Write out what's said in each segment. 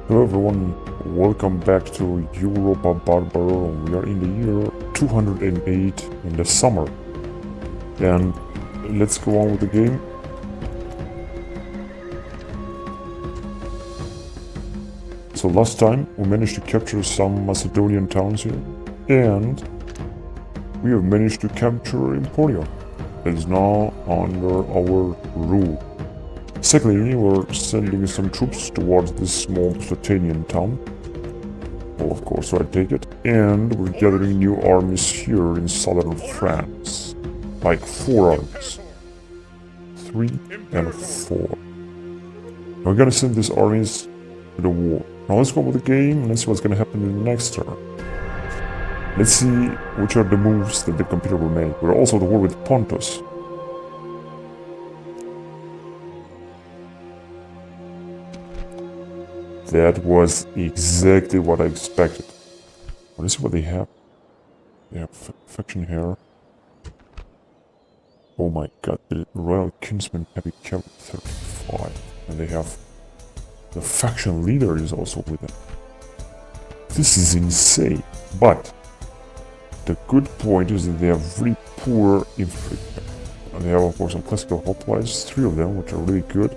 Hello everyone, welcome back to Europa Barbarorum. We are in the year 208 in the summer. And let's go on with the game. So last time we managed to capture some Macedonian towns here. And we have managed to capture Emporia. That is now under our rule. Secondly, we're sending some troops towards this small Slovenian town. Well, of course, I take it. And we're gathering new armies here in southern France. Like 4 armies. 3 and 4. We're gonna send these armies to the war. Now let's go with the game and let's see what's gonna happen in the next turn. Let's see which are the moves that the computer will make. We're also at war with Pontus. That was exactly what I expected. Let's see what they have. They have faction here. Oh my god, the Royal Kinsman Heavy Cavalry 35. And they have... the faction leader is also with them. This is insane. But the good point is that they have very poor infantry. And they have of course some classical hoplites, 3 of them, which are really good.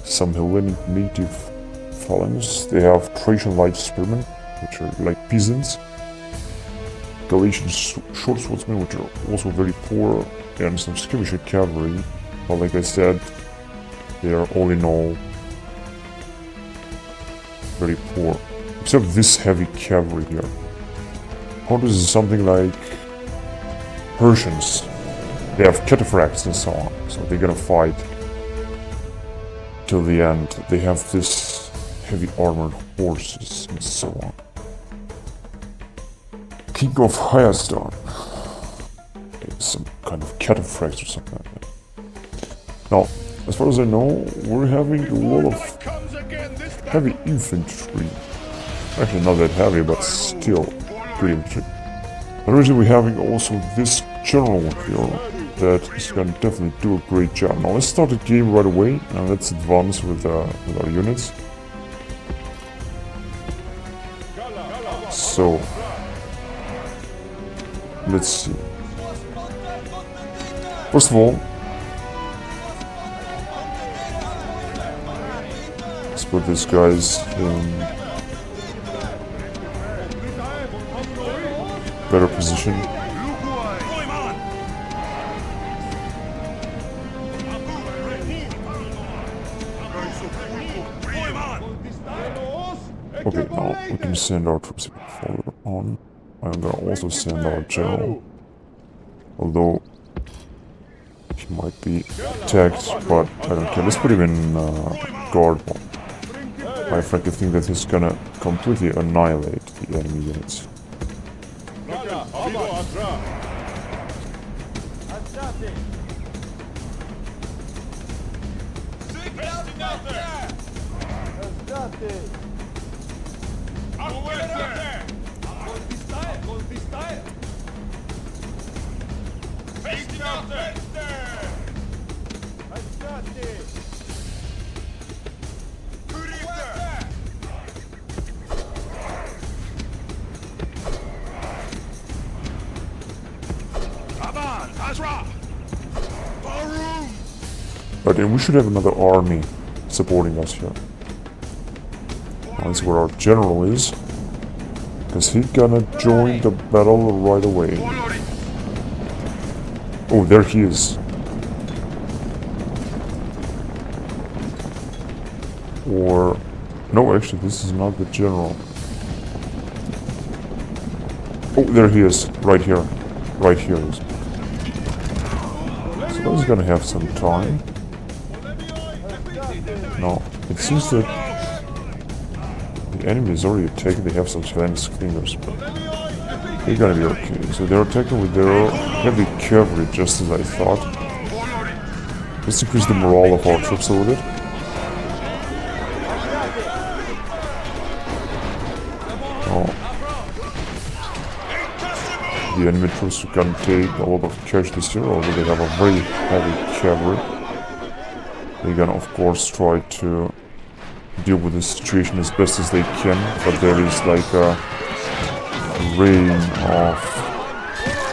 Some Hellenic native phalanx. They have Thracian light spearmen, which are like peasants. Galatian short swordsmen, which are also very poor, and some skirmisher cavalry. But like I said, they are all in all very poor. Except this heavy cavalry here. Pontus is something like Persians. They have cataphracts and so on, so they're gonna fight till the end. They have this heavy armored horses and so on. King of Hayastan. Some kind of cataphracts or something like that. Now, as far as I know, we're having a lot of heavy infantry. Actually not that heavy, but still pretty infantry. The reason we're having also this general here that is gonna definitely do a great job. Now let's start the game right away and let's advance with our units. So, let's see. First of all, let's put these guys in better position. Okay, now we can send our troops further on. I'm gonna also send our general. Although he might be attacked, but I don't care. Let's put him in guard mode. I frankly think that he's gonna completely annihilate the enemy units. But then we should have another army supporting us here. That's where our general is. Because he's gonna join the battle right away. Oh, there he is. Or... no, actually, this is not the general. Oh, there he is. Right here. Right here he is. So he's gonna have some time. No, it seems that the enemy is already taken. They have some phalanx cleaners, but they're gonna be okay. So they're attacking with their heavy cavalry, just as I thought. Let's increase the morale of our troops a little bit. Oh. The enemy troops are gonna take a lot of casualties here, although they have a very heavy cavalry. They're gonna of course try to deal with the situation as best as they can, but there is like a rain of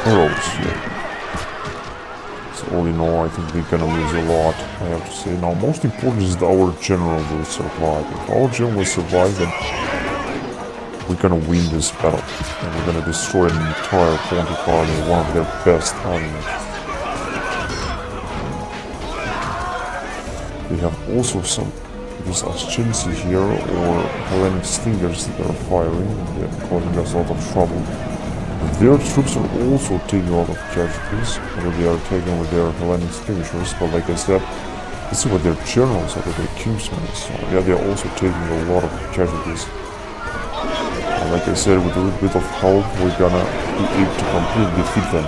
arrows here. So all in all, I think they're gonna lose a lot, I have to say. Now, most important is that our general will survive. If our general will survive, then we're gonna win this battle. And we're gonna destroy an entire Pontic army, one of their best armies. We have also some this Ascensi here, or Hellenic Stingers that are firing, and they're causing us a lot of trouble. Their troops are also taking a lot of casualties, or they are taking with their Hellenic skirmishers, but like I said, this is what their generals are, their kingsmen, so yeah, they're also taking a lot of casualties. And like I said, with a little bit of help, we're gonna be able to completely defeat them.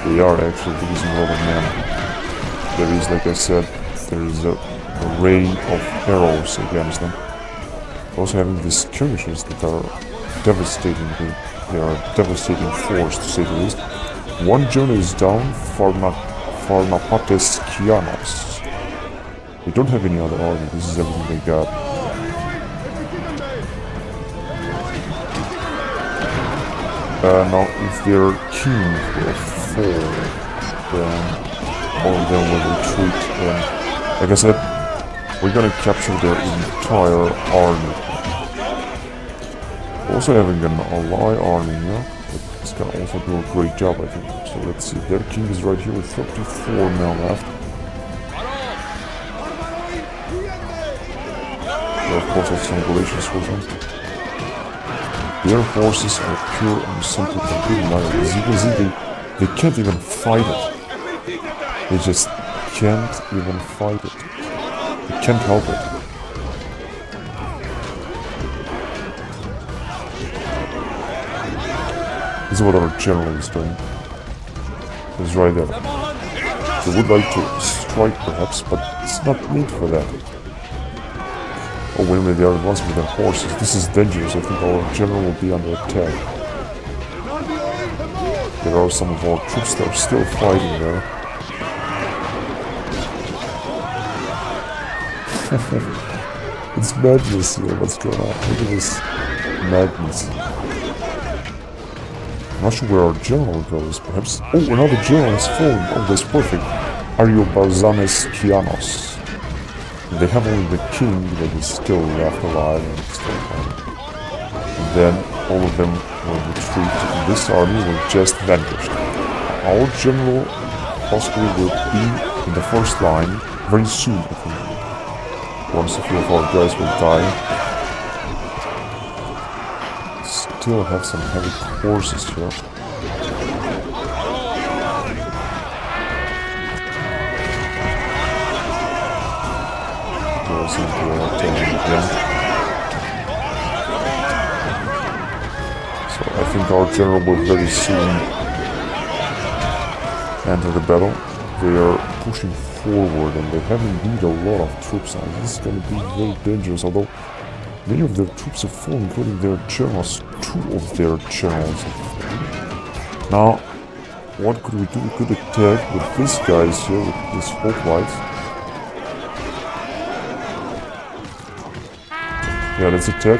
They are actually losing a lot of men. There is, like I said, there is a rain of arrows against them. Also having these skirmishers that are devastating. They are a devastating force, to say the least. One general is down, Farnapates Kianos. They don't have any other army, this is everything they got. Now, if their king will fall, then all of them will retreat. And like I said, we're gonna capture their entire army. Also having an ally army here, it's gonna also do a great job, I think. So let's see, their king is right here with 34 men left. They of course have some Galatians with them. Their forces are pure and simple, completely annihilated. As you can see, they can't even fight it. They just can't even fight it. They can't help it. This is what our general is doing. He's right there. They would like to strike perhaps, but it's not need for that. Oh wait a minute, they are advancing with their horses. This is dangerous. I think our general will be under attack. There are some of our troops that are still fighting there. It's madness here, what's going on? Look at this madness. I'm not sure where our general goes, perhaps. Oh, another general has fallen. Oh, that's perfect. Ariobarzanes Kianos. They have only the king that is still left alive and still fighting. And then all of them will retreat, and this army will just vanish. Our general possibly will be in the first line very soon, I think. Once a few of our guys will die. Still have some heavy horses here. Again. So I think our general will very soon enter the battle. They are pushing forward and they have indeed a lot of troops now. This is going to be very dangerous, although many of their troops have fallen, including their generals. 2 of their generals. Now, what could we do? We could attack with these guys here, with these hoplites. Yeah, let's attack.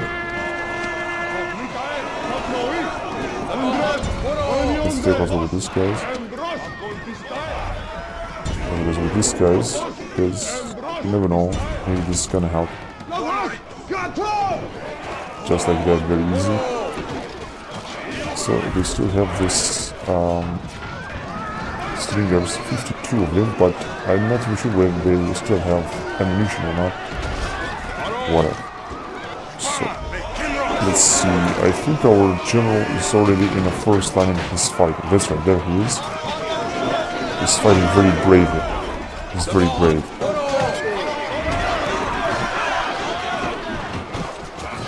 Let's attack also with these guys. And because with these guys, because you never know, maybe this is gonna help. Just like that, very easy. So they still have this stringers, 52 of them, but I'm not even sure whether they still have ammunition or not. Whatever. So, let's see, I think our general is already in the first line and he's fighting. That's right, there he is. He's fighting very bravely. He's very brave.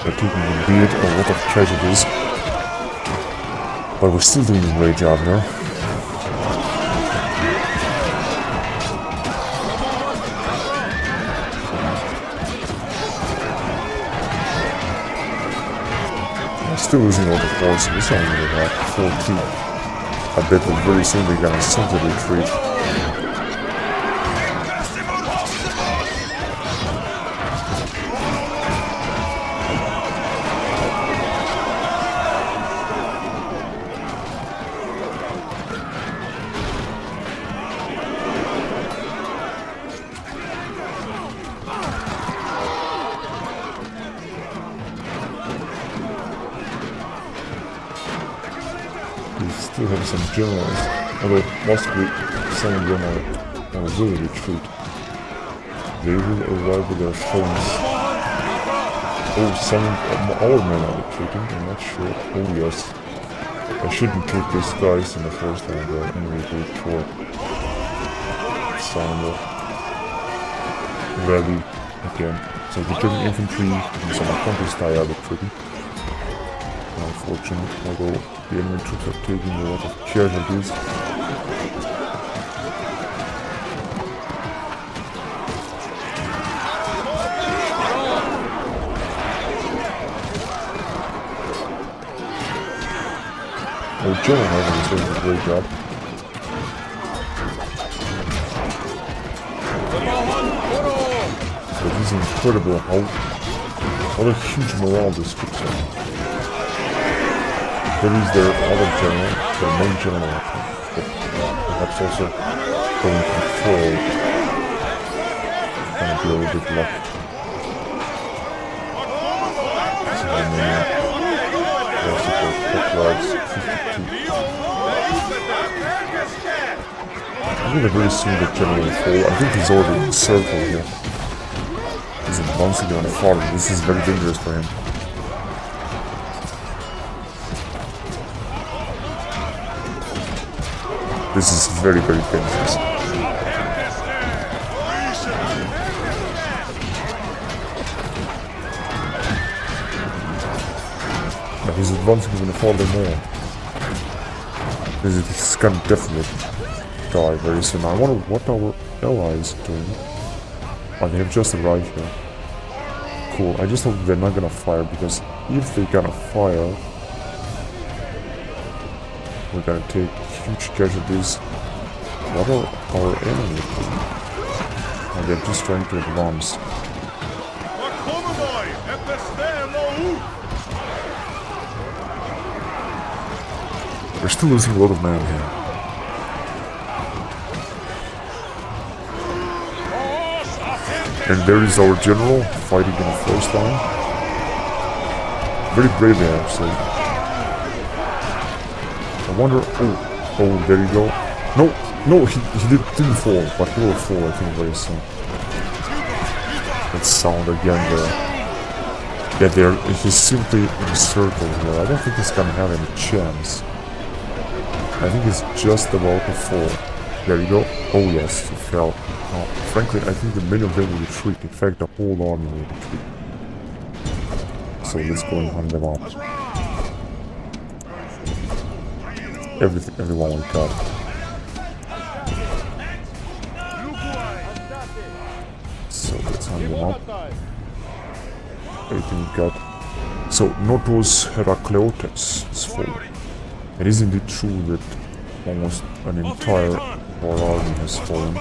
They're taking indeed a lot of casualties. But we're still doing a great job here. Still losing a lot of forces. It's only about 14. I bet that very soon they're gonna send a retreat. still have some generals, although possibly some general will retreat. They will arrive with their phones. Oh, some of our men are retreating, I'm not sure. Oh yes. I shouldn't take these guys in the first line, they're anyway good for sound ready again. So the German infantry and some counter style retreating. Unfortunate, although the enemy troops are taking a lot of casualties. Our general Heaven is doing a great job. It is incredible what a huge morale this troops have. There is their other general, their main general, I think, but perhaps also going control. Gonna be a little bit lucky. So I mean, flags 52. I'm gonna very soon get general fall. I think he's already in the circle here. He's advancing on a farm. This is very dangerous for him. This is very, very dangerous. But he's advancing even farther more. This is gonna definitely die very soon. I wonder what our allies are doing. Oh, they have just arrived here. Cool. I just hope they're not gonna fire, because if they're gonna fire, we're gonna take huge casualties. What are our enemies doing? Oh, they're just trying to advance. We're still losing a lot of men here. And there is our general fighting in the first line. Very brave there, actually. I wonder. Oh, there you go. No, he didn't fall, but he will fall, I think, very soon. That sound again there. Yeah, he's simply in a circle here. I don't think he's gonna have any chance. I think he's just about to fall. There you go. Oh yes, he fell. Oh, frankly, I think the many of them will retreat. In fact, the whole army will retreat. So let's go and hunt them up. Everyone will cut. So let's hunt them up. 18 cut. So Notus Heracleotes is fallen. It is indeed true that almost an entire war army has fallen.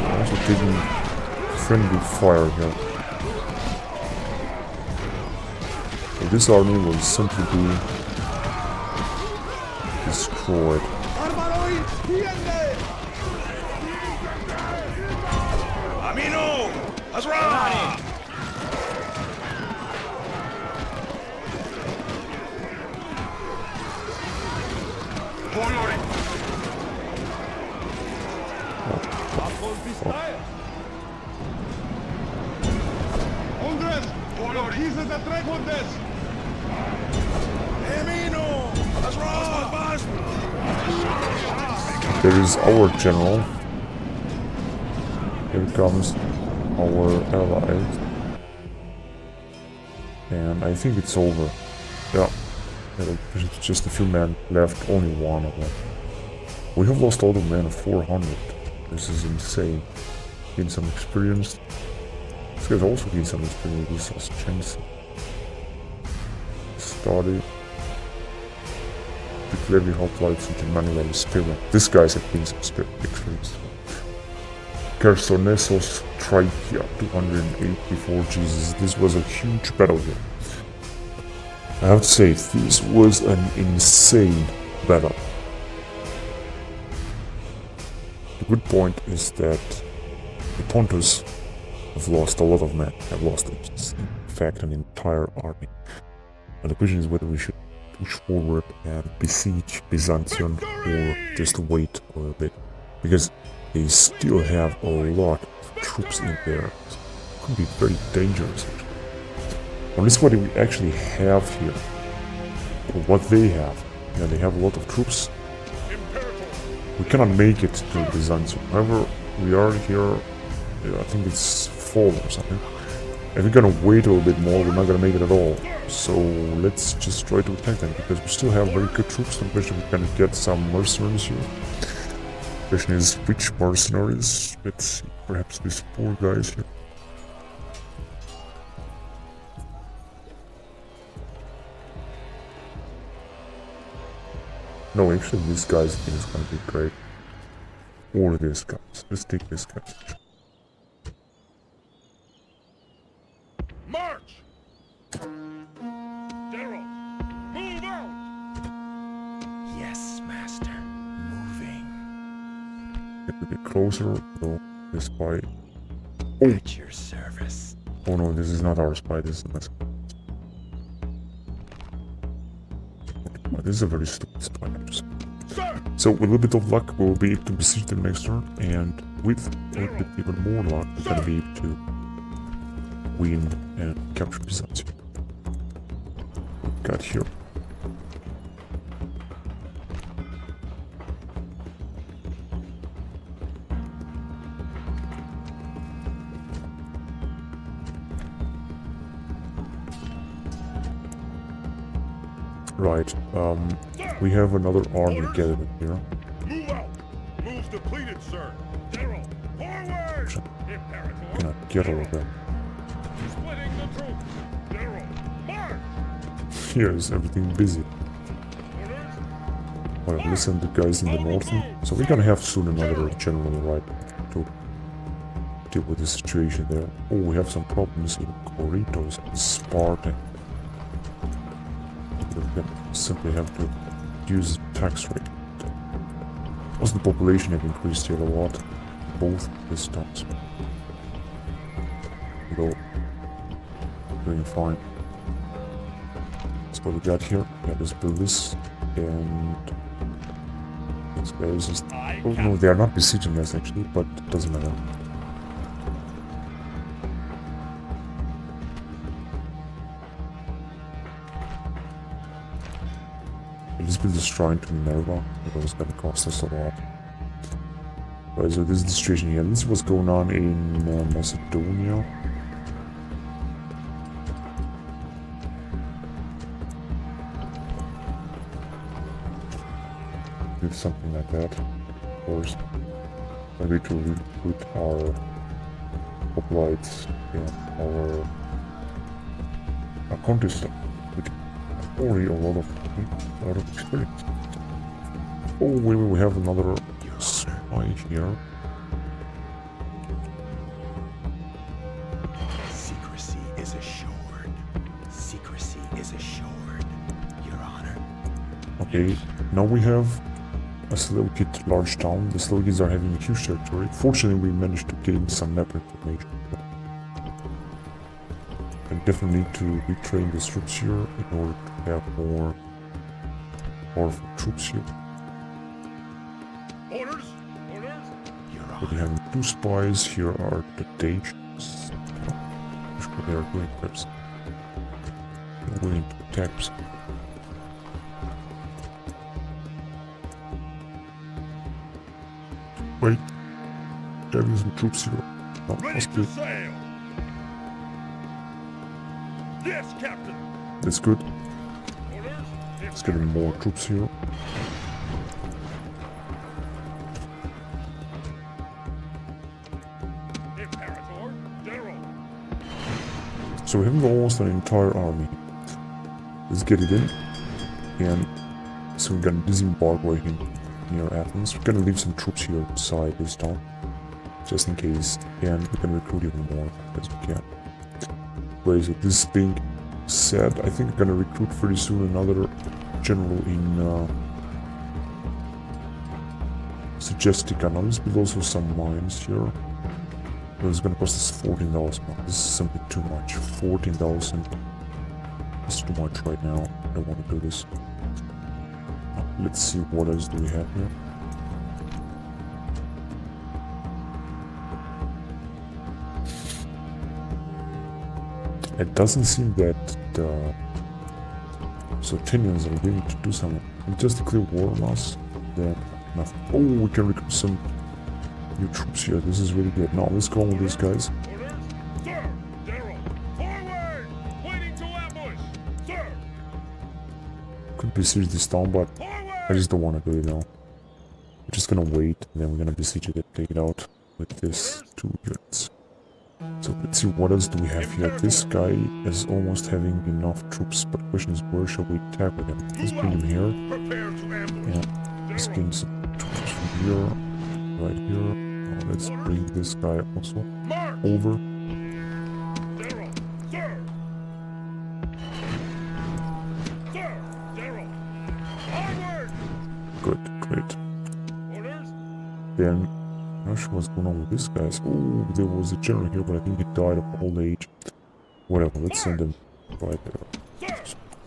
Also taking friendly fire here. So this army will simply be destroyed. There is our general. Here comes our allies. And I think it's over. Yeah. There's just a few men left, only one of them. We have lost all the men, 400. This is insane. Gain some experience. This guy's also gained some experience. This was chance. Study. Declare the hoplites into manual spirit. This guy's had gained some experience. Chersonesos Trachea, 208 before Jesus. This was a huge battle here. I have to say, this was an insane battle. The good point is that the Pontus I've lost a lot of men. I've lost, in fact, an entire army. And the question is whether we should push forward and besiege Byzantium or just wait a little bit. Because they still have a lot of troops in there. So it could be very dangerous. Well, this is what we actually have here. Or what they have. Yeah, they have a lot of troops. We cannot make it to Byzantium. However, we are here, I think it's fall or something. If we're gonna wait a little bit more, we're not gonna make it at all. So let's just try to attack them, because we still have very good troops. The question, we're gonna get some mercenaries here. The question is, which mercenaries? Let's see, perhaps these poor guys here. No, actually, these guys, I think, is gonna be great. Or these guys. Let's take these guys. March! General, move out! Yes, master. Moving. Get a bit closer, though. This spy. At your service. Oh no, this is not our spy, this is my spy. This is a very stupid spy. So with a little bit of luck, we'll be able to besiege them next turn, and with a little bit even more luck, we're gonna be able to win and capture Byzantium. What we got here? Right, we have another army gathered here. Move out! Move's depleted, sir! General, forward! Imperator! Cannot get all of them. Splitting the troops! General, march! Here is everything busy. Orders! Well, listen to the guys in the north. So we're gonna have soon another general, right, to deal with the situation there. Oh, we have some problems in Corritos, in Sparta. We're gonna simply have to use tax rate. Also, the population have increased here a lot, both these towns. Though, doing fine. That's what we got here. Yeah, let's build this, and these guys just... Oh no, they are not besieging us actually, but it doesn't matter. Let's build this shrine to Minerva, because it's gonna cost us a lot. Right, so this is the situation here. This is what's going on in Macedonia. Do something like that, of course. Maybe to recruit our hoplites and our conquistadors. Already a lot of experience. Oh, we have another spy here. Secrecy is assured. Secrecy is assured, Your Honor. Okay, now we have a Seleucid large town. The Seleucids are having a huge territory. Fortunately, we managed to gain some map information. And definitely need to retrain the troops here in order to have more powerful troops here. Orders! Orders! Your But we Honor. have 2 spies. Here are the Dacians. They are doing perhaps. They're willing to attack us. Wait. Having some troops here. No, Ready that's to good. sail! Yes, Captain! That's good. Orders! Let's get more troops here. Imperator! General! So we have almost an entire army. Let's get it in. And so we're gonna disembark right in near Athens. We're gonna leave some troops here inside this town, just in case, and we can recruit even more as we can. Wait, so this being said, I think we're gonna recruit pretty soon another general in Segestica. Now let's build also some mines here. It was gonna cost us 14,000. This is simply too much. 14,000 is too much right now. I don't want to do this. Let's see what else do we have here. It doesn't seem that the Sartinians are willing to do something. We just declare war on us, then nothing. Oh, we can recruit some new troops here. This is really good. Now let's go on with these guys. Orders? Sir! General! Forward! Waiting to ambush! Sir! Could besiege this town, but I Forward! just don't want to do it now. We're just gonna wait, and then we're gonna besiege it and take it out with this 2 units. So let's see what else do we have here. This guy is almost having enough troops, but the question is where shall we attack with him? Let's bring him here. Prepare to ambush! Yeah, let's bring some troops from here, right here. Now let's bring this guy also March! over. General! Sir! Sir! General! Onward! Good, great. Orders? Then I'm not sure what's going on with this guys. Oh, there was a general here, but I think he died of old age. Whatever, let's send him right there. Sir!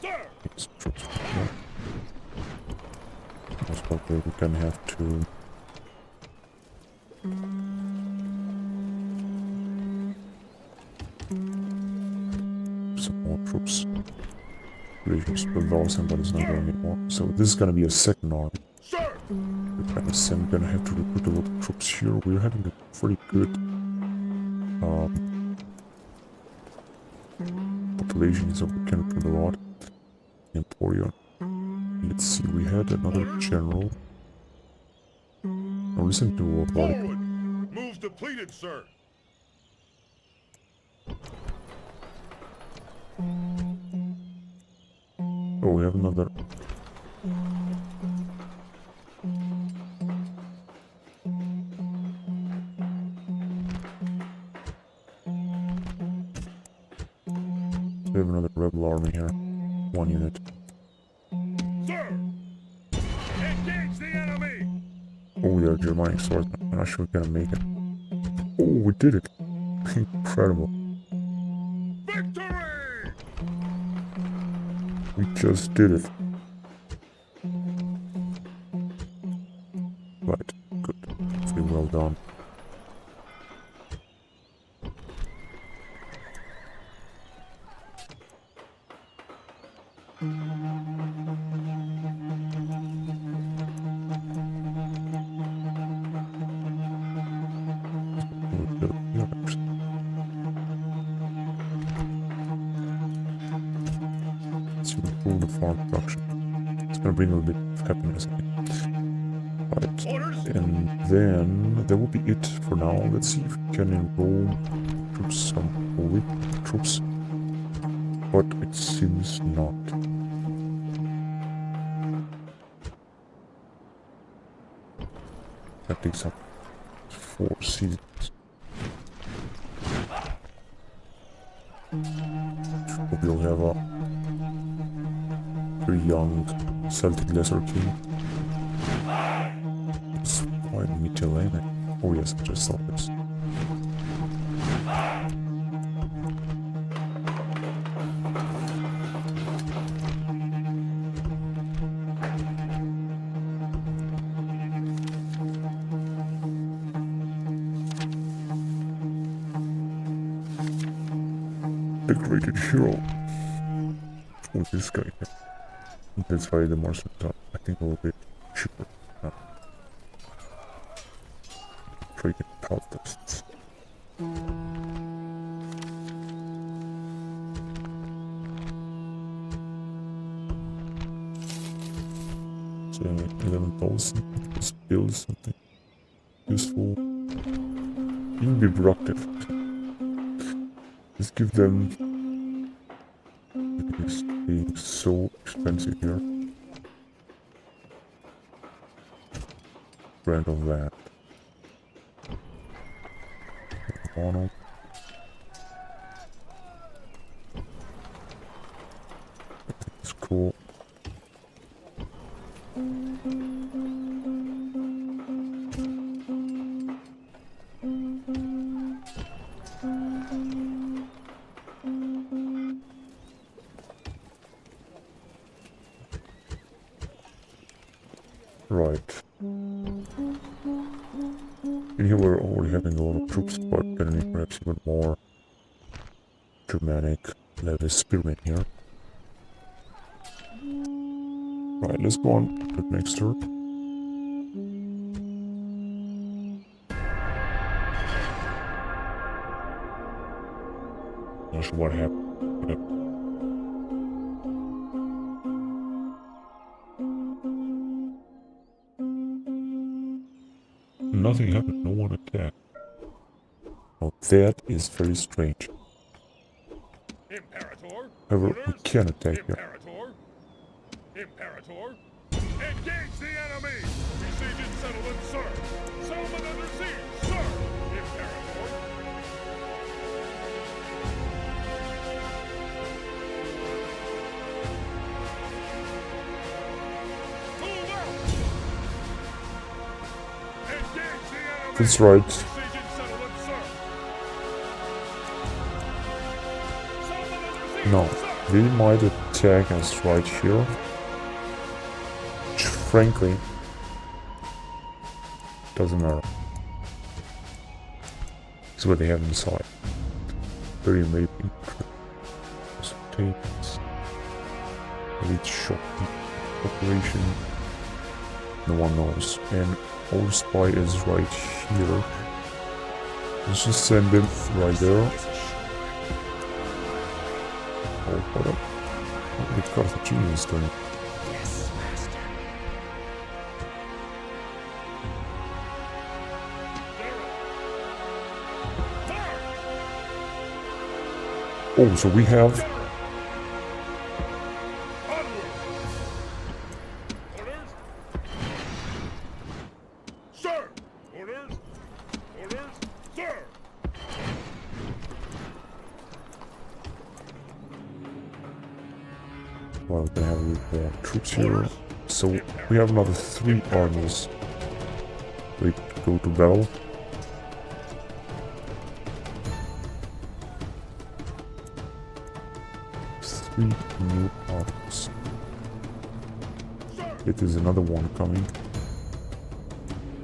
Sir! Get some troops from here. Most probably we can have to some more troops. Legions per thousand, but it's not going anymore. So this is gonna be a second army. Sir! We're gonna have to recruit a lot of troops here. We're having a pretty good population, so we can recruit a lot. Emporion. Let's see, we had another general. Now listen to what Forward! Moves depleted, sir! Oh, we have another. We have another rebel army here. 1 unit. Sir! Engage the enemy! Oh, they are Germanic swordsmen. I'm not sure we're gonna make it. Oh, we did it! Incredible. Victory! We just did it. Right, good. Pretty well done. Let's improve the farm production. It's gonna bring a little bit of happiness, I think. Right, Orders? and then that will be it for now. Let's see if we can enroll troops, some weak troops, but it seems not. That takes up 4 seasons. We'll have a very young Celtic Lesser King. Why Mytilene? Oh yes, I just saw this. Decorated hero. Oh, this guy here. That's why the Martian top. I think a little bit cheaper. Trading peltists. So 11,000. Let's build something useful. Even be productive. Let's give them. It's being so expensive here. Brand of that. Mono. It's cool. Right. In here we're already having a lot of troops, but then we perhaps even more Germanic level spearmen here. Right, let's go on to the next turn. Not sure what happened. Nothing happened, no one attacked. Now that is very strange. Imperator. However, we Orders. can attack here. Imperator. Imperator. Engage the enemy. Besieging settlement, sir. Settlement under siege, sir. Imperator. Move out. Engage the enemy. That's right. Besieging settlement, sir. Settlement under siege, No, sir. they might attack us right here. Which, frankly, doesn't matter. This is what they have inside. 30 maybe. Takes. Elite shopping operation. No one knows. And our spy is right here. Let's just send him right there. Oh, hold up. What did Carthaginians doing? Yes, master. Oh, so we have... Onward! Orders? Sir! Orders? Orders? Sir! Well, we have troops here. So we have another 3 armies ready to go to battle. Three new armies. It is another one coming,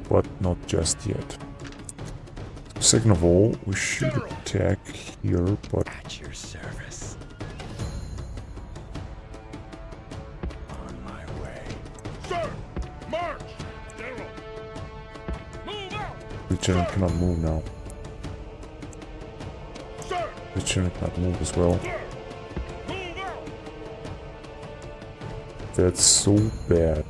but not just yet. Second of all, we should attack here, but At your service. On my way. Sir! March! General! Move out! the general cannot move now. Sir! The general cannot move as well. Sir! Move out! That's so bad.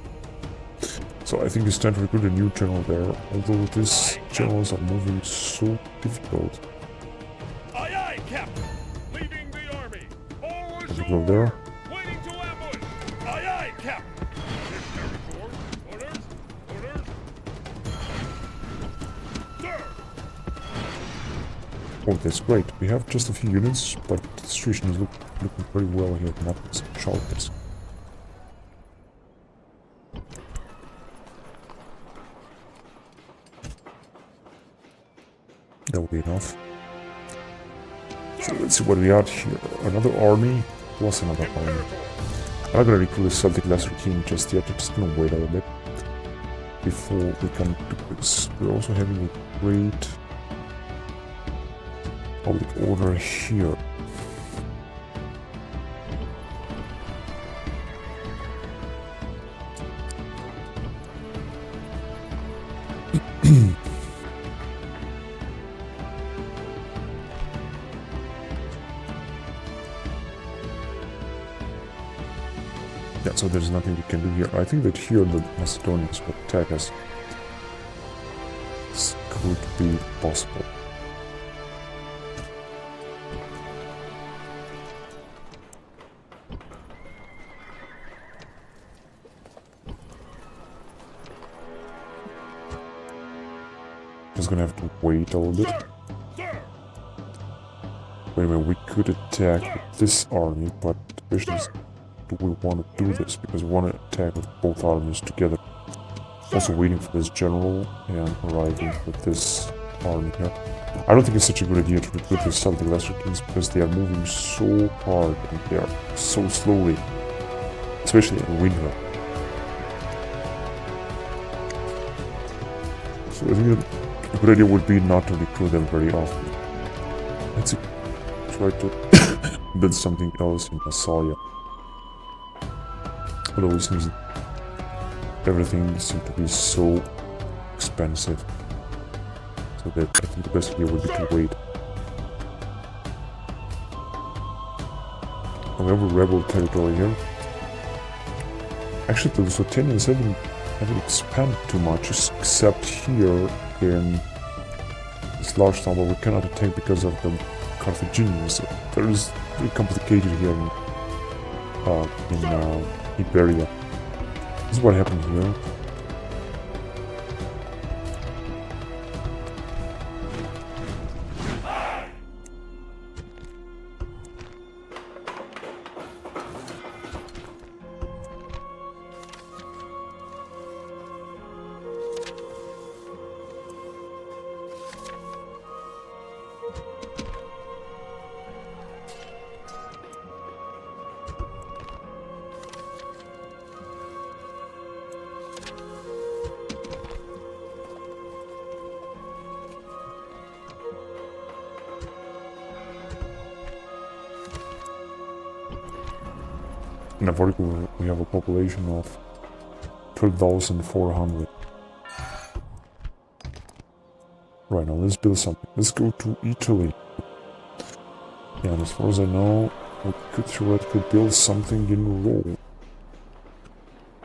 So I think it's time to recruit a new general there, although these generals are moving so difficult. Aye aye, Captain! Leading the army! All Can we ashore! go there? Waiting to ambush! Aye aye, Captain! Imperator! Orders? Orders? Sir! Oh, that's great. We have just a few units, but the situation is looking very well here at Naples. Charles. That will be enough. So let's see what we got here. Another army plus another army. I'm not gonna recruit the Celtic Lesser King just yet. I'm just gonna wait a little bit before we can do this. We're also having a great public order here. Yeah, so there's nothing we can do here. I think that here the Macedonians will attack us. This could be possible. Just gonna have to wait a little bit. Sir! Sir! Wait a minute, we could attack with this army, but the question is, do we want to do this? Because we want to attack with both armies together. Also waiting for this general and arriving with this army here. I don't think it's such a good idea to recruit the Celtic Lesser Kings because they are moving so hard and they are so slowly, especially in winter. So I think a good idea would be not to recruit them very often. Let's try to build something else in Massalia. Although it seems everything seems to be so expensive. So that I think the best idea would be to wait. And we have a rebel territory here. Actually, the Lusitanians haven't expanded too much, except here in this large town, but we cannot attack because of the Carthaginians. So there is very complicated here in Iberia. This is what happened here. In Africa, we have a population of 12,400. Right, now let's build something. Let's go to Italy. Yeah, and as far as I know, we could theoretically build something in Rome.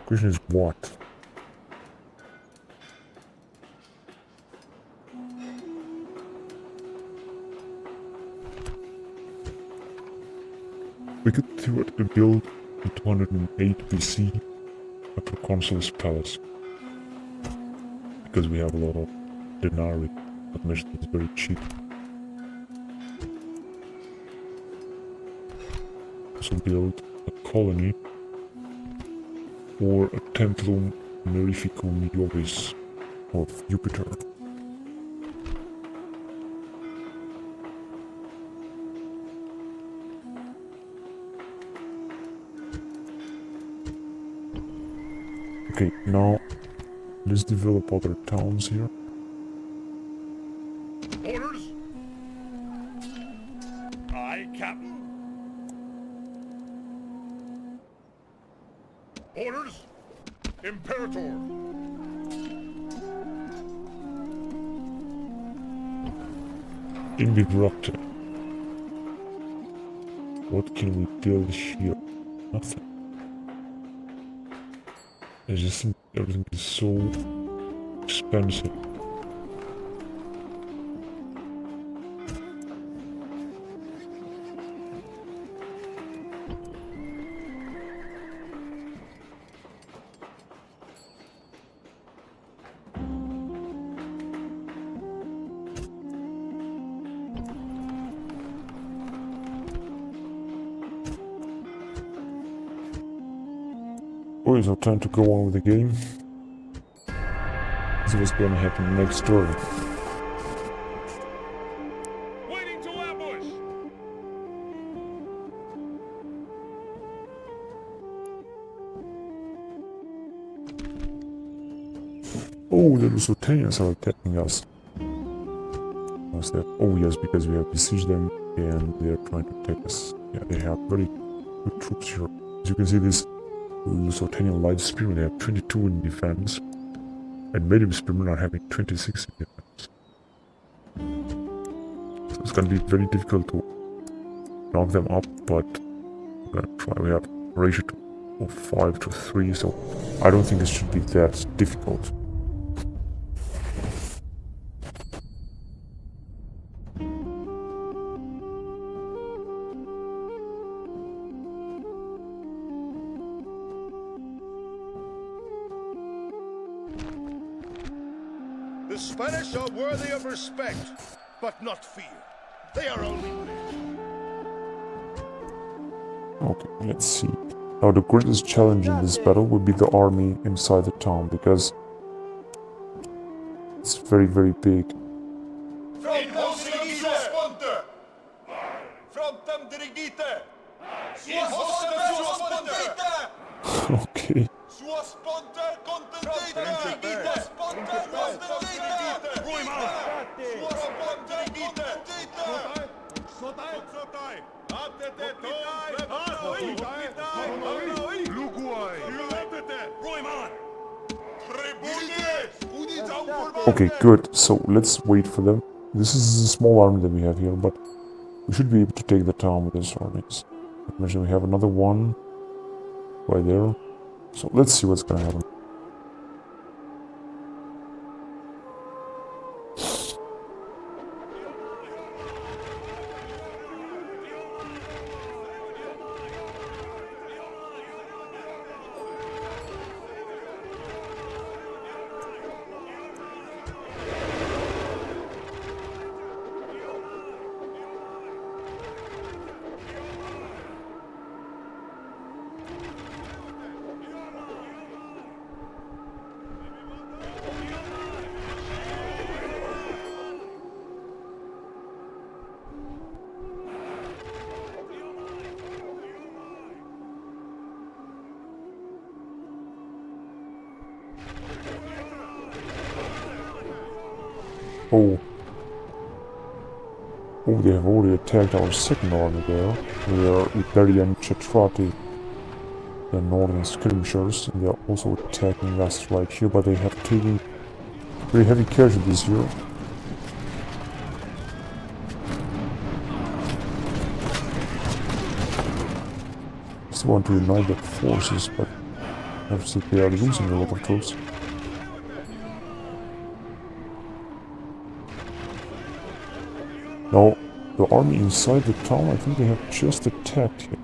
Question is what? We could theoretically build in 208 BC a proconsul's palace, because we have a lot of denarii, but mentioned it's very cheap. Also build a colony or a templum mirificum Jovis of Jupiter. Okay, now let's develop other towns here. Orders? Aye, Captain. Orders? Imperator. Invibrocta. What can we build here? Nothing. I just think everything is so expensive. Oh, it's not time to go on with the game. This is what's gonna happen next story. Waiting to ambush. Oh, the Lusitanians are attacking us. What's that? Oh yes, because we have besieged them and they are trying to attack us. Yeah, they have very good troops here. As you can see, this Lusitanian light spearmen, they have 22 in defense, and medium spearmen are having 26 in defense. So it's gonna be very difficult to knock them up, but we're gonna try. We have a ratio of 5 to 3, so I don't think it should be that difficult. The Spanish are worthy of respect, but not fear. They are only men. Okay, let's see. Now the greatest challenge in this battle would be the army inside the town, because it's very, very big. Okay. Okay, good. So let's wait for them. This is a small army that we have here, but we should be able to take the town with this armies. Imagine we have another one right there. So let's see what's gonna happen. Oh. Oh, they have already attacked our second army there. They are Iberian Chetrati, the northern skirmishers, and they are also attacking us right here, but they have taken very heavy casualties here. Just want to unite their forces, but obviously they are losing a lot of troops. Now, the army inside the town, I think they have just attacked here.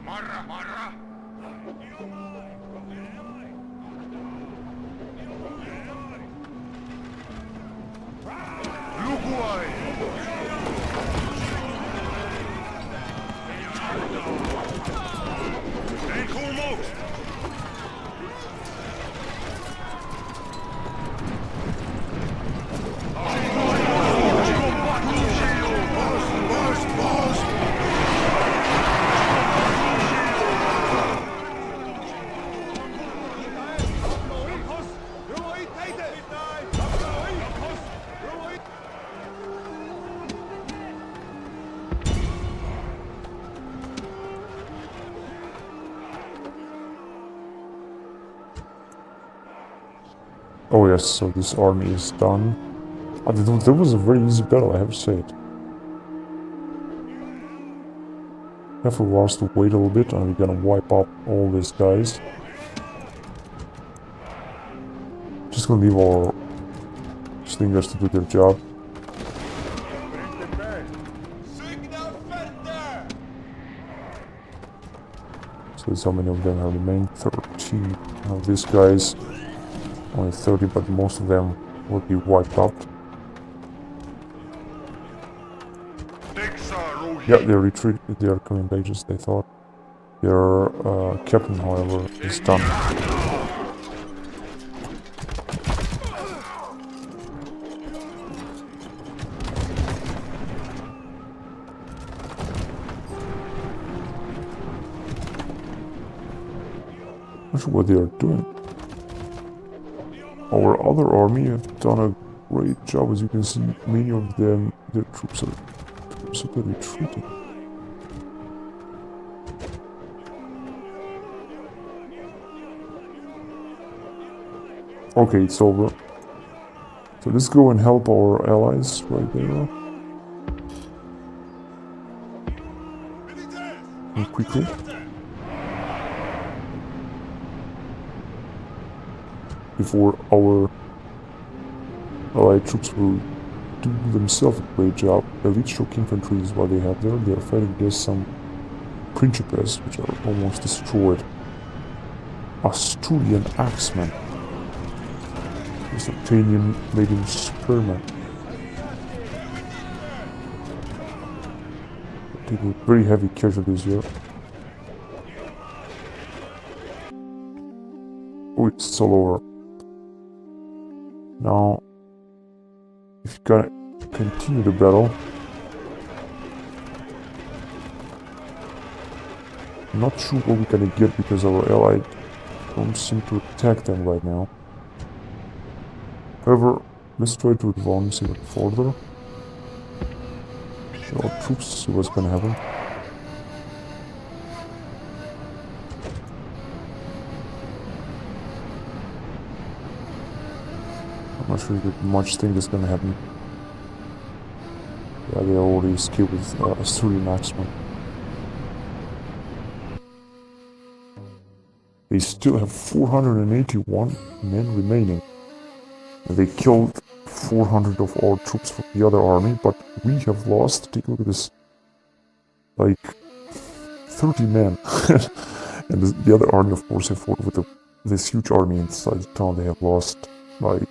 Oh yes, so this army is done. That was a very easy battle, I have to say it. Have for us to wait a little bit and we're gonna wipe out all these guys. Just gonna leave our slingers to do their job. So that's how many of them have remained. 13. Now these guys, only 30, but most of them will be wiped out. Yeah, they retreat. They are coming back just they thought. Their captain, however, is done. Not sure what they are doing. Our other army have done a great job. As you can see, many of them, their troops are retreating. Okay, it's over. So let's go and help our allies right there. And quickly. Before our allied troops will do themselves a great job. Elite shock infantry is what they have there. They are fighting against some principes which are almost destroyed. Asturian axemen. Mesopotamian Medium spearmen. They were very heavy casualties here. Oh, it's all over. Now, if you gotta continue the battle, I'm not sure what we're gonna get because our allied don't seem to attack them right now. However, let's try to advance even further. Show our troops, see what's gonna happen. I'm not sure that much thing is gonna happen. Yeah, they already skipped with 30 maximum. They still have 481 men remaining. They killed 400 of our troops from the other army, but we have lost, take a look at this, like 30 men. And the other army, of course, have fought with this huge army inside the town. They have lost like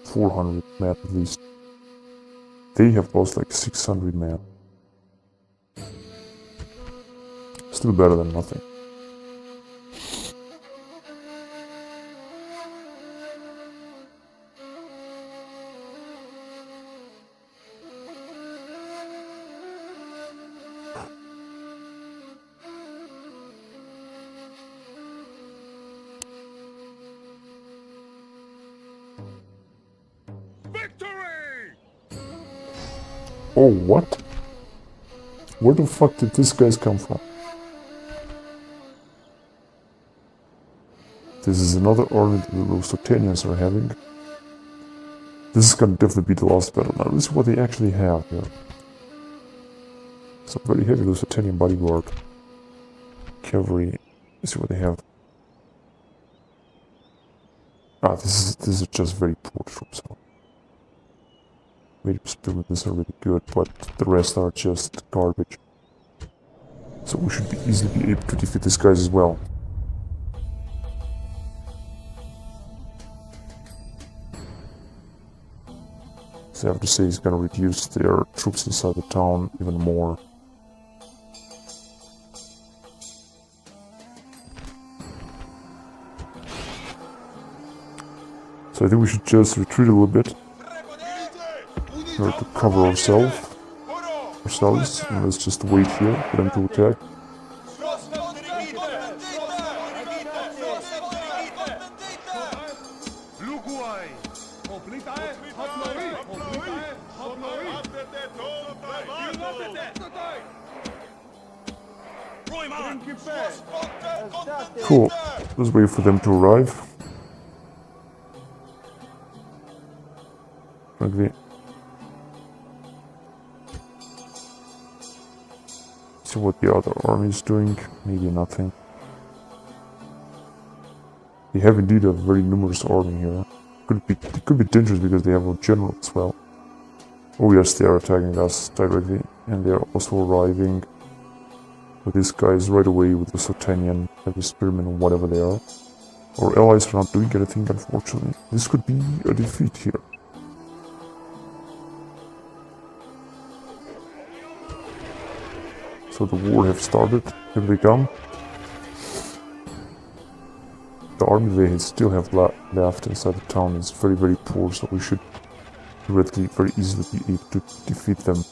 400 men at least. They have lost like 600 men. Still better than nothing. Victory! Oh, what? Where the fuck did these guys come from? This is another army that the Lusitanians are having. This is gonna definitely be the last battle. Now, this is what they actually have here. Some very heavy Lusitanian bodyguard. Cavalry. Let's see what they have. Ah, this is just very poor troops. Maybe spearmen are really good, but the rest are just garbage. So we should easily be able to defeat these guys as well. So I have to say he's gonna reduce their troops inside the town even more. So I think we should just retreat a little bit in order to cover ourselves. And let's just wait here for them to attack. Cool. Let's wait for them to arrive. Okay. See what the other army is doing. Maybe nothing. They have indeed a very numerous army here. It could be dangerous because they have a general as well. Oh yes, they are attacking us directly, and they are also arriving with these guys right away with the Sultanian heavy spearmen or whatever they are. Our allies are not doing anything, unfortunately. This could be a defeat here. So the war have started. Here they come. The army they still have left inside the town is very, very poor, so we should theoretically very easily be able to defeat them.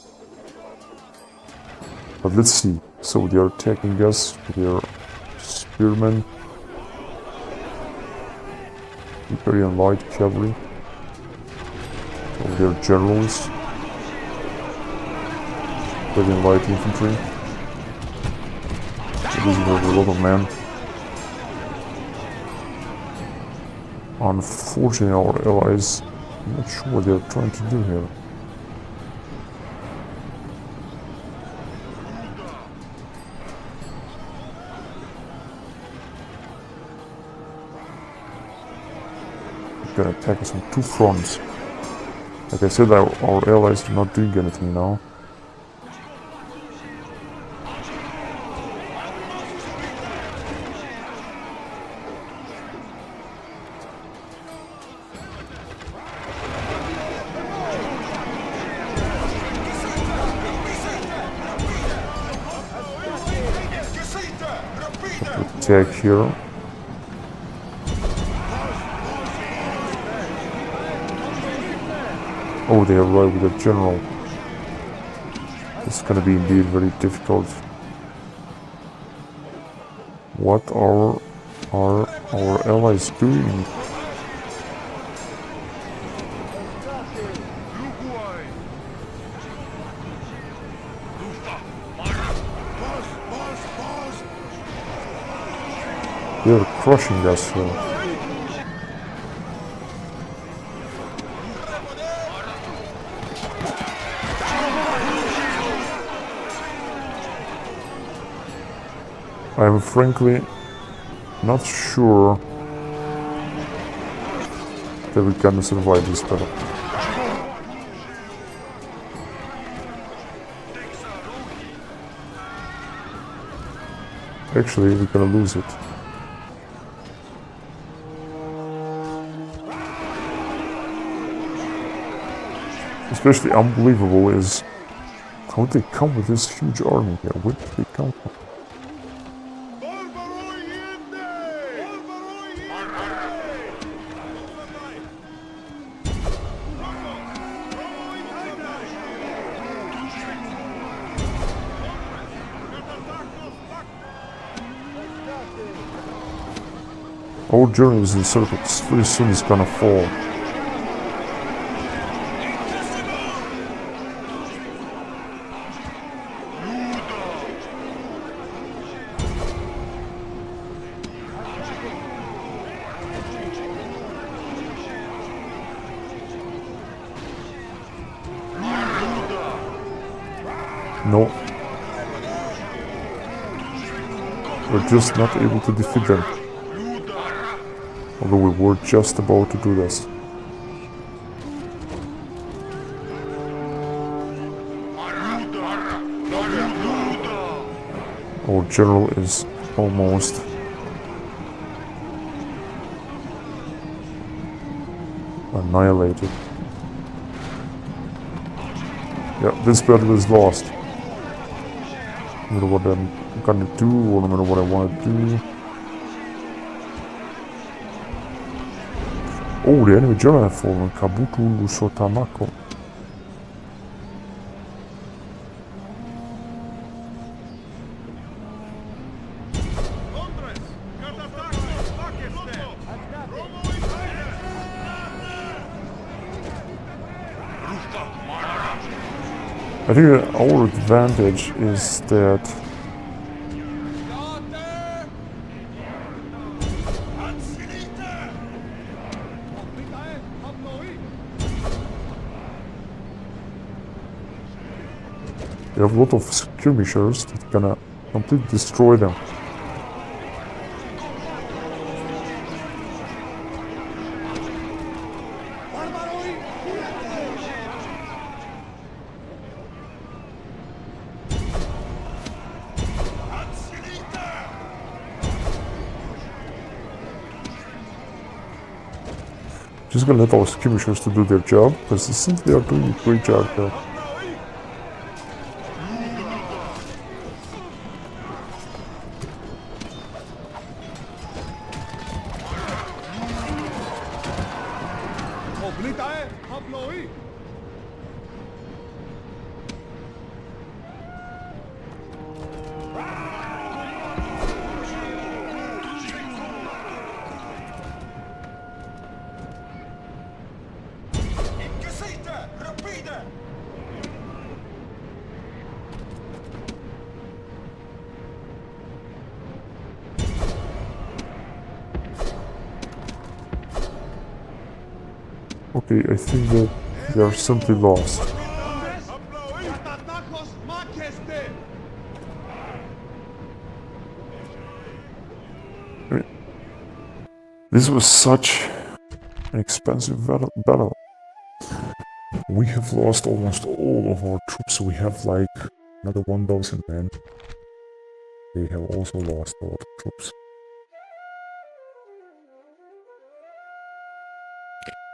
But let's see. So they are attacking us with their spearmen, Imperial light cavalry, so their generals, Imperial light infantry. So these are a lot of men. Unfortunately, our allies, I'm not sure what they're trying to do here. They're gonna attack us on two fronts. Like I said, our allies are not doing anything now. Attack here. Oh, they arrive with a general. It's gonna be indeed very difficult. What are our allies doing? They're crushing us here. I'm frankly not sure that we can survive this battle. Actually, we're gonna lose it. Especially unbelievable is how they come with this huge army here. Where did they come from? Our journey is in circles. Pretty soon it's gonna fall. No. We're just not able to defeat them. Although we were just about to do this. Our general is almost annihilated. Yeah, this battle is lost. No matter what I'm gonna do, or no matter what I want to do. Oh, the enemy general have fallen. Kabuto Lusotamako. I think that our advantage is that we have a lot of skirmishers that are gonna completely destroy them. Just gonna let our skirmishers to do their job, because it seems they are doing a great job there. Okay, I think that they are simply lost. I mean, this was such an expensive battle. We have lost almost all of our troops. We have like another 1,000 men. They have also lost a lot of troops.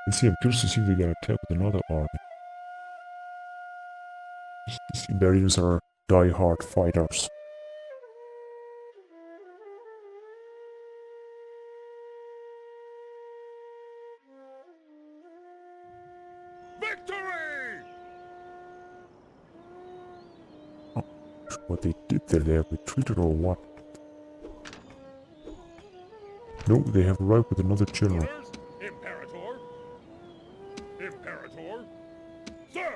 Let's see, I'm curious to see if they get attacked with another army. These Iberians are die-hard fighters. Victory! Oh, what they did there, they have retreated or what? No, they have arrived with another general. Orders? Imperator? Imperator? Sir!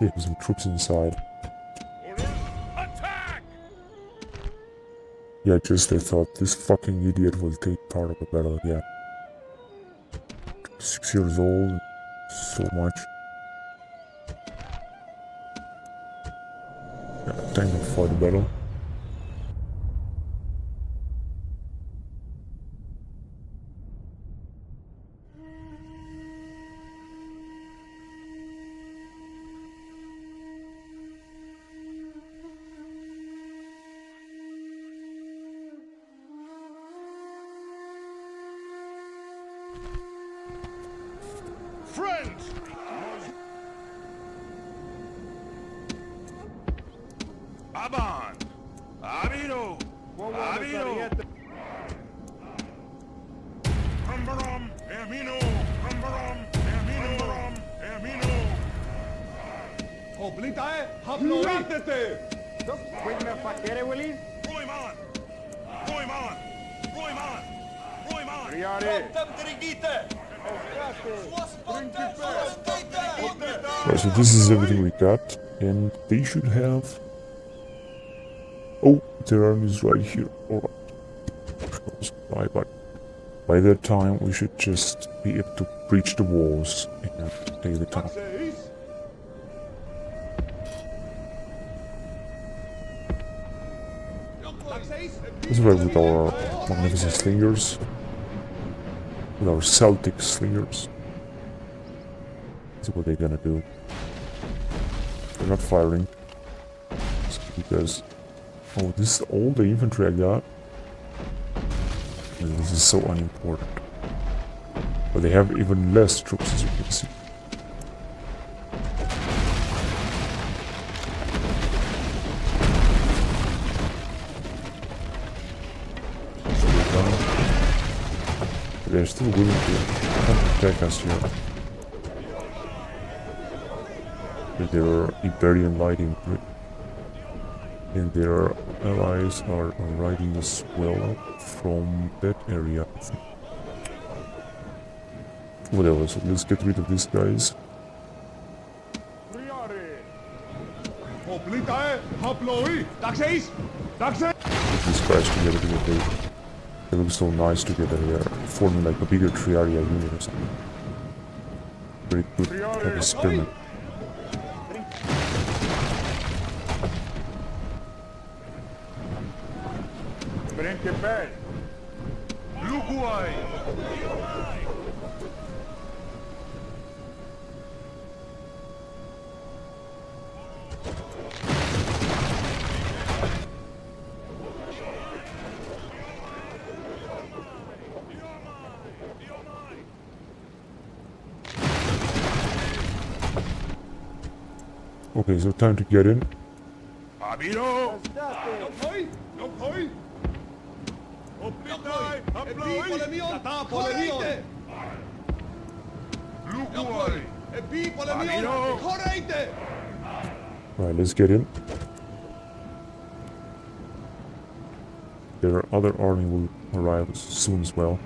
They have some troops inside. Orders? Attack! Yeah, just I thought this fucking idiot will take part of the battle again. 6 years old, so much. tank can fight a battle. Friends! Aban! Amido! Amido! Barbarorum! Amino! Barbarorum! Amino! Amino! Oblitae, haplorantete! Roiman! Roiman! Roiman! Roiman! Right, so this is everything we got, and they should have... Oh, their army is right here. Alright. Right, but by that time we should just be able to breach the walls and take the town. This is right with our magnificent slingers. With our Celtic slingers. See what they're gonna do. They're not firing. Because... Oh, this is all the infantry I got? This is so unimportant. But they have even less troops, as you can see. They're still willing to attack us here. With their Iberian light infantry. And their allies are riding as well from that area. Whatever, so let's get rid of these guys. Oblitae, haploi! Taxis! Taxis! Put these guys together because they look so nice together. They are forming like a bigger Triaria unit or something. Very good like experiment. Uruguay! Okay, so time to get in. Amido! No poi! No poi! Oblitae! Haploi! Tata polemion! Uruguay! Epi polemion! Amido! Correite! Right, let's get in. Their other army will arrive soon as well.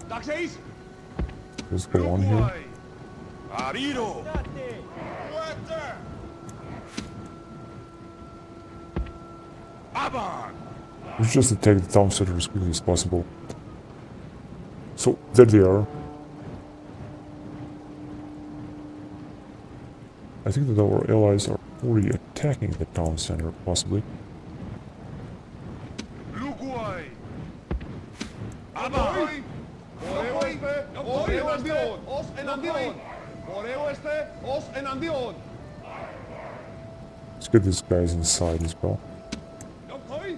Taxis! Let's go on here. Amido! Aban! Let's just attack the town center as quickly as possible. So, there they are. I think that our allies are already attacking the town center, possibly. Uruguay! Aban! Oreo este, os enandion! Oreo este, os enandion! Let's get these guys inside as well. No poi!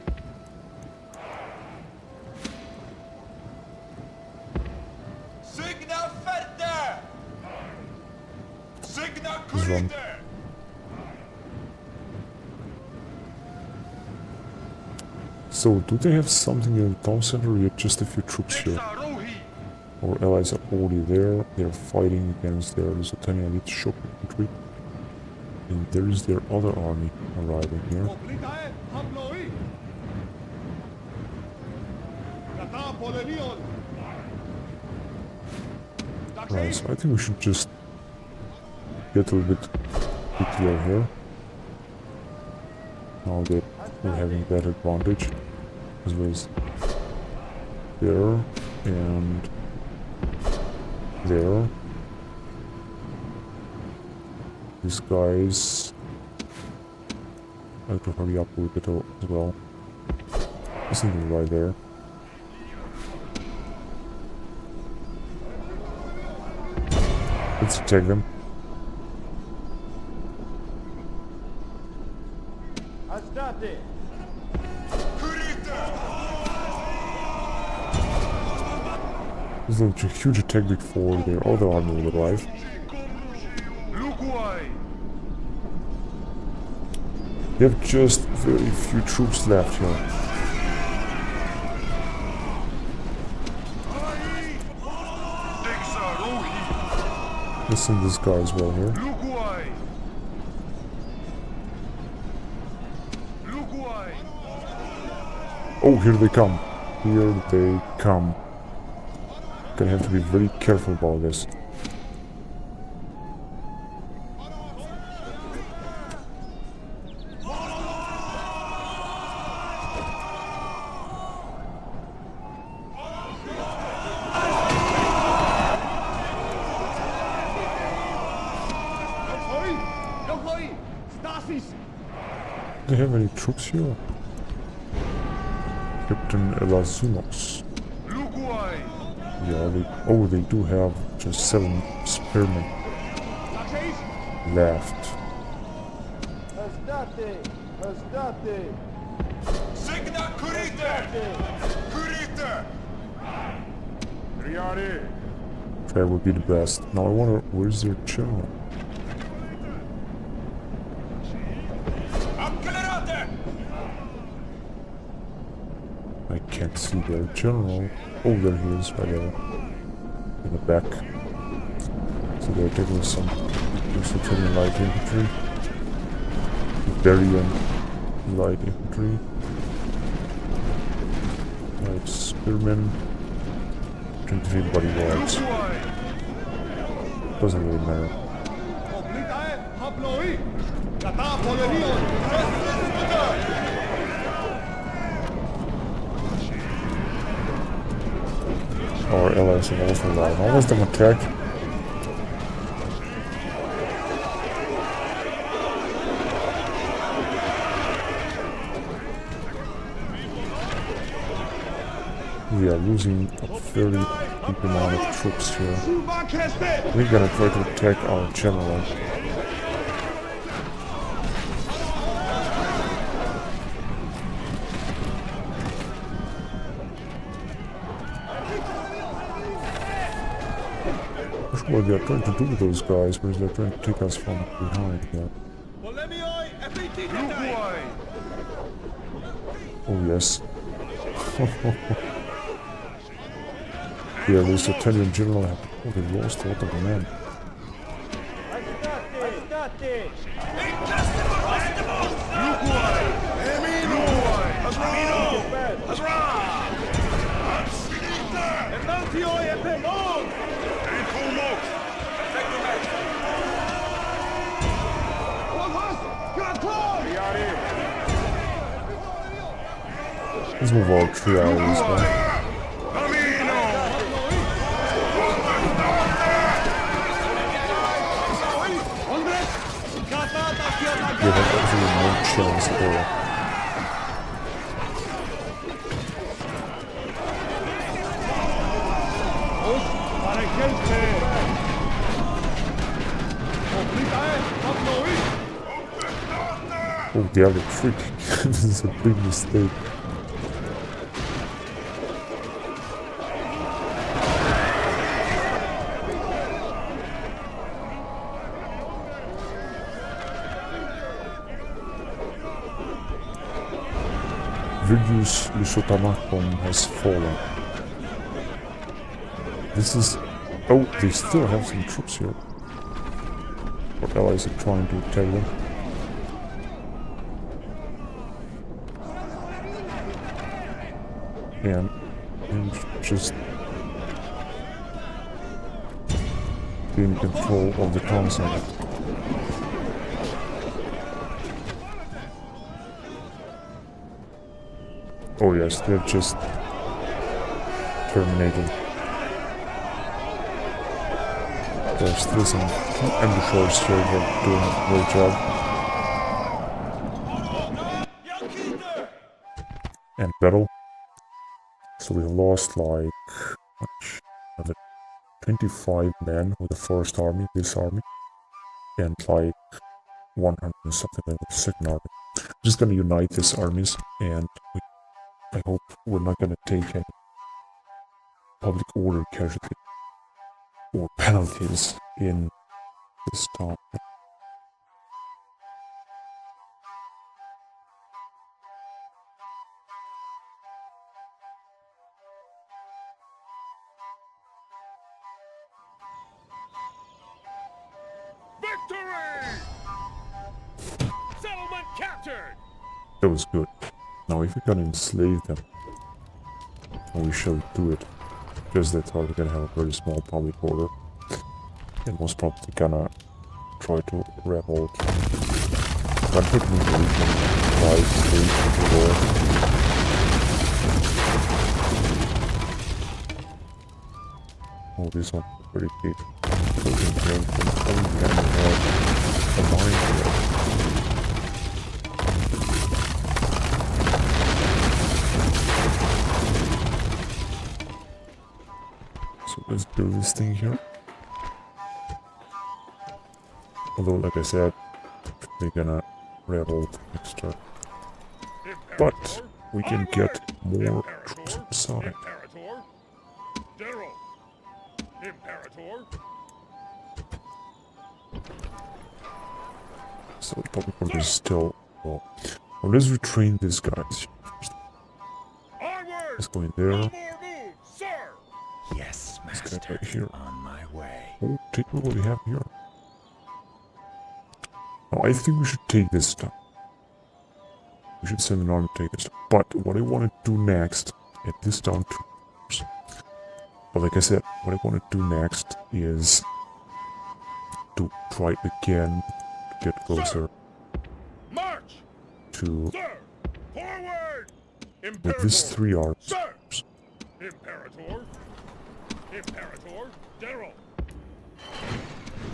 Signa Ferte! Signa He's wrong. Curite! So, do they have something in the town center or yet just a few troops here? Rohi! Our allies are already there. They're fighting against their Lusitania elite shock infantry. And there is their other army arriving here. Oblitae, haploi! Tata polemion! Right, Taxis! so I think we should just get a little bit quicker here. Now that we're having that advantage. As well as there and there. these guys. I have to hurry up with it as well. There's something right there. Let's attack them. Astate. There's a huge attack before their other army will arrive. They have just very few troops left here. Let's send this guy as well here. Oh, here they come. Here they come. Gonna have to be very careful about this. Do they have any troops here? Captain Elazumos. Yeah, they do have just 7 spearmen left. Signa Kurita! Kurita! Riari! That would be the best. Now I wonder, where's their general? I can't see their general. Oh, there he is, right there. In the back. So they're taking some Ukrainian light infantry. Barbarian light infantry. Light spearmen. 23 bodyguards. Doesn't really matter. Our allies have also arrived. All of them attacked. We are losing a very big amount of troops here. We're gonna try to attack our general. What they're trying to do with those guys, because they're trying to take us from behind here. Oh yes. Yeah, this Italian general have already lost a lot of men. Let's move all 3 hours, man. Yeah, that's absolutely no chance at all. Oh, they are retreating. This is a big mistake. Virgius Lusotamacum has fallen. This is... Oh, they still have some troops here. Our allies are trying to attack them. And just be in control of the town center. Oh yes, they're just terminated. There's still some ambushers here that are doing a great job. And battle. So we lost like much, another 25 men with the first army, this army, and like 100 and something like the second army. I'm just gonna unite these armies, and I hope we're not gonna take any public order casualty or penalties in this town. Victory! Settlement captured! That was good. Now if we can enslave them, and we shall do it, because they thought we're gonna have a very small public order, and most probably gonna try to revolt. But hit me the region, right, state, war. Oh, this one pretty big. Taking care of them. Oh, we can have a mine here. So let's build this thing here. Although, like I said, they're gonna revolt next turn. But we can get more troops inside. Imperator! General! Imperator! So the public order is still low. Well, let's retrain these guys. Onward! Let's go in there. No more moves, sir! Yes, Let's master. get right here. On my way. Oh, take what we have here. Now, I think we should take this down. We should send an army to take this down. But what I want to do next, get this down to... But like I said, what I want to do next is to try again to get closer March! to Sir! Forward! with these Imperator! three armies. Sir! Imperator! Imperator! General!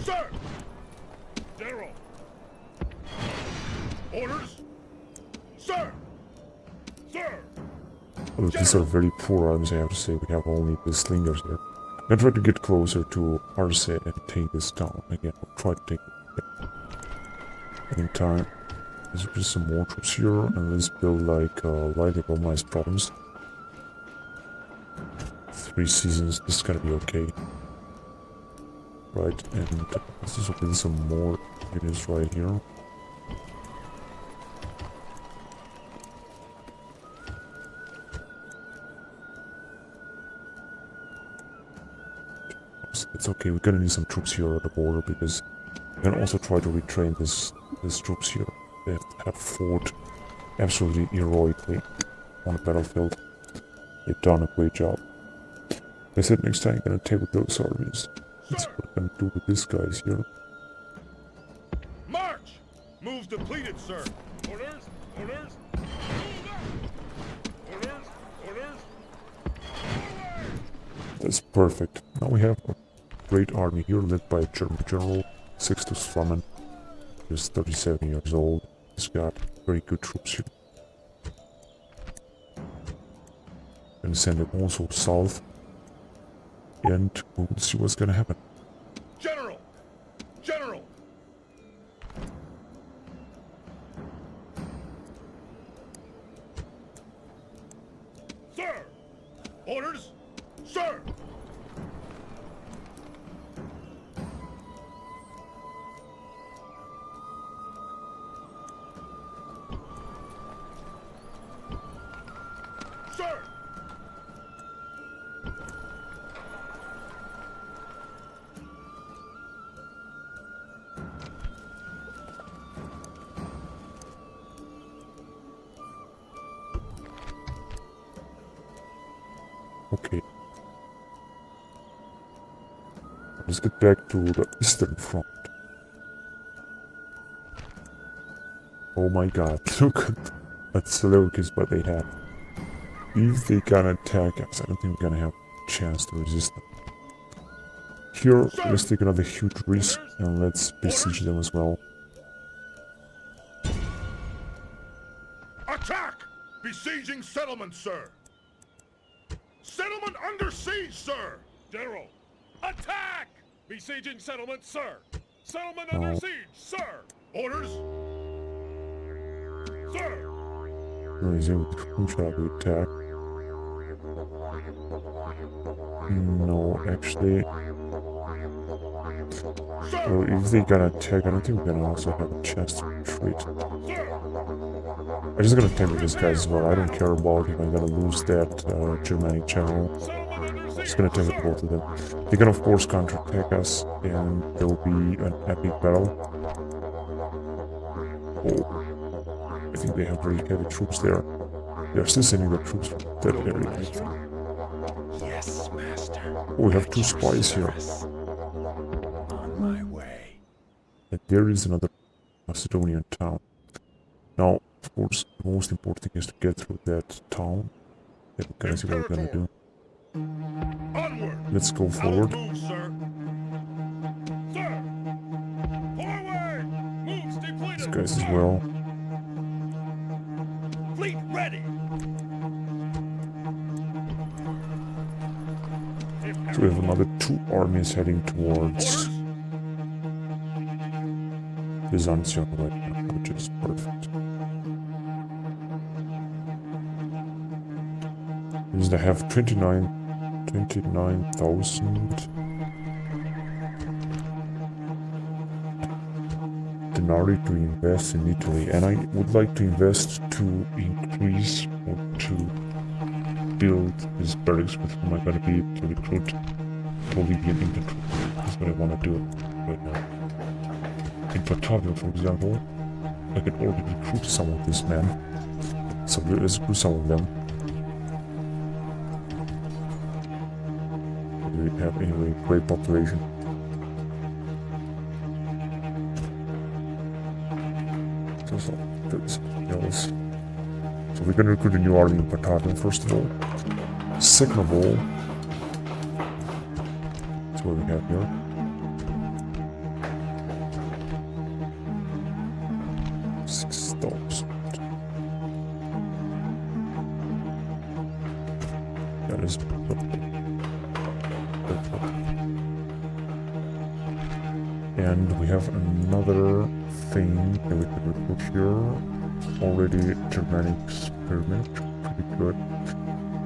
Sir! General! Orders! Sir! Sir! Well, these are very poor armies, I have to say. We have only the slingers here. I'm gonna try to get closer to Arce and take this down again. I'll try to take it again. Meantime, let's put some more troops here and let's build like lightly romanized province. 3 seasons, this is gonna be okay. Right, and let's just build some more units right here. It's okay, we're gonna need some troops here at the border because we can also try to retrain these troops here. They have fought absolutely heroically on the battlefield. They've done a great job. I said next time I'm gonna take with those armies. That's what I'm gonna do with these guys here. March! Moves depleted, sir. Orders! Orders! Move up! Orders! Orders! Forward! That's perfect. Now we have a great army here led by a German general, Sixtus Flammen. He's 37 years old. He's got very good troops here. And send him also south. And we'll see what's gonna happen. General! General! Sir! Orders! Sir! Sir! Okay. Let's get back to the Eastern Front. Oh my god, look at that celebrities what they have. If they can attack us, I don't think we're gonna have a chance to resist them. Here, let's take another huge risk and let's besiege them as well. Attack! Besieging settlement, sir! Settlement under siege, sir! General! Attack! Besieging settlement, sir! Settlement under siege, sir! Orders! Sir! Resume the attack. No, actually. Well, if they gonna attack, I don't think we're gonna also have a chance to retreat. I'm just gonna attack with these guys as well. I don't care about if I'm gonna lose that Germanic general. I'm just gonna attack with both of them. They can of course counterattack us, and there will be an epic battle. Oh, I think they have really heavy troops there. They're still sending their troops from that area, I think. Yes, master. Oh, we have two spies here. On my way. And there is another Macedonian town. Now, of course, the most important thing is to get through that town. Yeah, we're gonna see what we're gonna do. Onward! Let's go Our forward. move, sir! Sir! Forward! Moves These depleted! guys as well. Fleet ready! So we have another two armies heading towards Orders! Byzantium right now, which is perfect. Because they have 29,000 denarii to invest in Italy, and I would like to invest to increase or to build these barracks with whom I'm going to be able to recruit Bolivian infantry. That's what I want to do right now. In Batavia, for example, I can already recruit some of these men. So let's recruit some of them. We have anyway great population. So there's something else. So we're gonna recruit a new army in Batavia first of all. Second of all, that's what we have here. That is and we have another thing that we can recruit here. Already Germanic spearmen, pretty good.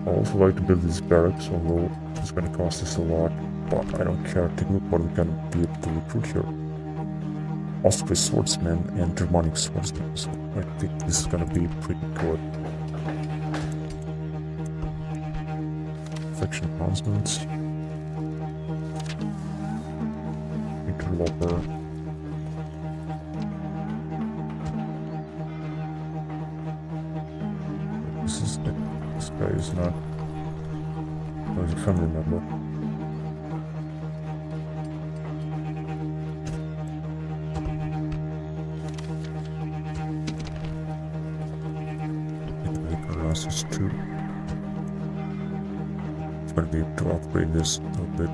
I also like to build these barracks, although it's gonna cost us a lot, but I don't care. Take a look what we can be able to recruit here. Austrian swordsmen and Germanic swordsmen, so I think this is gonna be pretty good. Faction announcements. Interloper. This is it. This guy is not. Oh, he's a family member. This too. I'm gonna be able to upgrade this a little bit.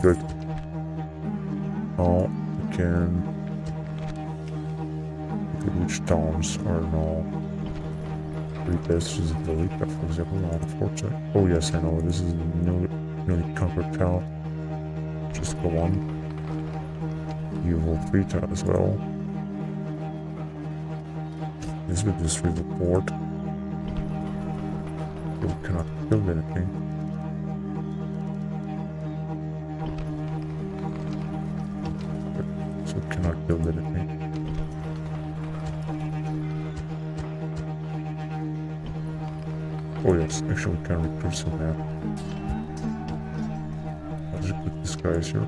Good. Now we can look at which towns are now rebases of Europa, for example, not Forza. Oh yes, I know, this is a newly conquered town. Just go on. You will Frita as well. This with this river port. You cannot build anything. So cannot build anything. Oh yes, actually we can recruit some men. Let's recruit these guys here.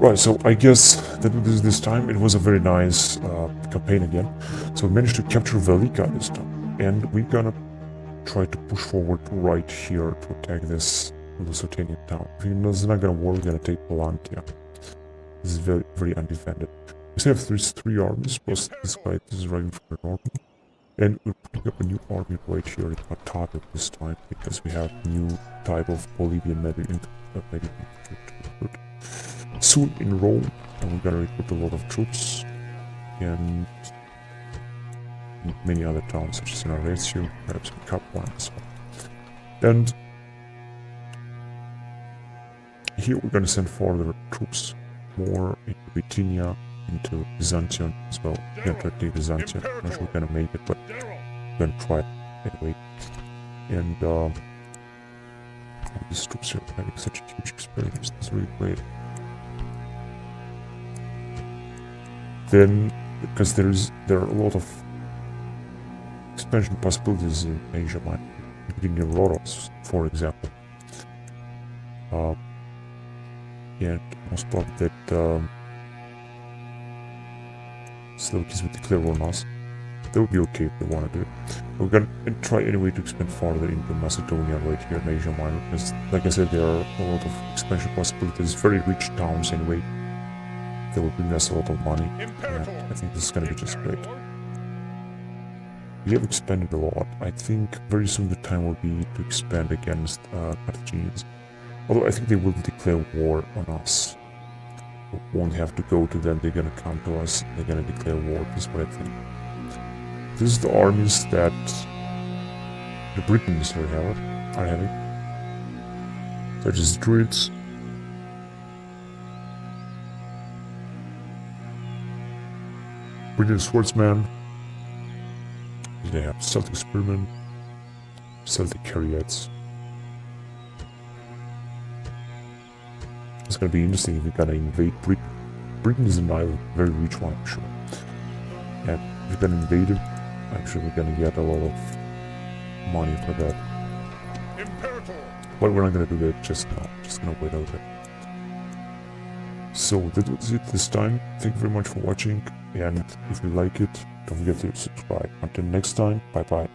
Right, so I guess that this time it was a very nice campaign again. So we managed to capture Velika this time. And we're gonna try to push forward right here to attack this Lusitanian town. If it's not gonna work, we're gonna take Polantria. This is very, very undefended. We still have three armies, plus this guy, this is right from the north. And we're putting up a new army right here in Batavia this time, because we have new type of Bolivian medical soon in Rome, and we're gonna recruit a lot of troops, and many other towns such as in Arezzo, perhaps in Capua and so on. And here we're gonna send further troops, more into Bithynia, into Byzantium as well. We're gonna try to take Byzantium. I'm not sure we're gonna make it, but we're gonna try it anyway. And these troops here are having such a huge experience. It's really great. Then, because there are a lot of expansion possibilities in Asia Minor, including in Rhodos, for example. And most probably that Slovakians would declare war on us. That would be okay if they want to do it. We're gonna try anyway to expand farther into Macedonia right here in Asia Minor, because like I said, there are a lot of expansion possibilities, very rich towns anyway. That will bring us a lot of money, and I think this is gonna be just great. We have expanded a lot. I think very soon the time will be to expand against Carthaginians. Although I think they will declare war on us. We won't have to go to them, they're gonna come to us, they're gonna declare war, this is what I think. This is the armies that the Britons are having. Such as Druids, British swordsmen. They have Celtic spearmen, Celtic carriots. It's gonna be interesting if we're gonna invade Britain. Britain is an island, very rich one, I'm sure. And if we're gonna invade it, I'm sure we're gonna get a lot of money for that. But we're not gonna do that just now. Just gonna wait a little bit. So that was it this time. Thank you very much for watching, and if you like it, don't forget to subscribe. Until next time, bye bye.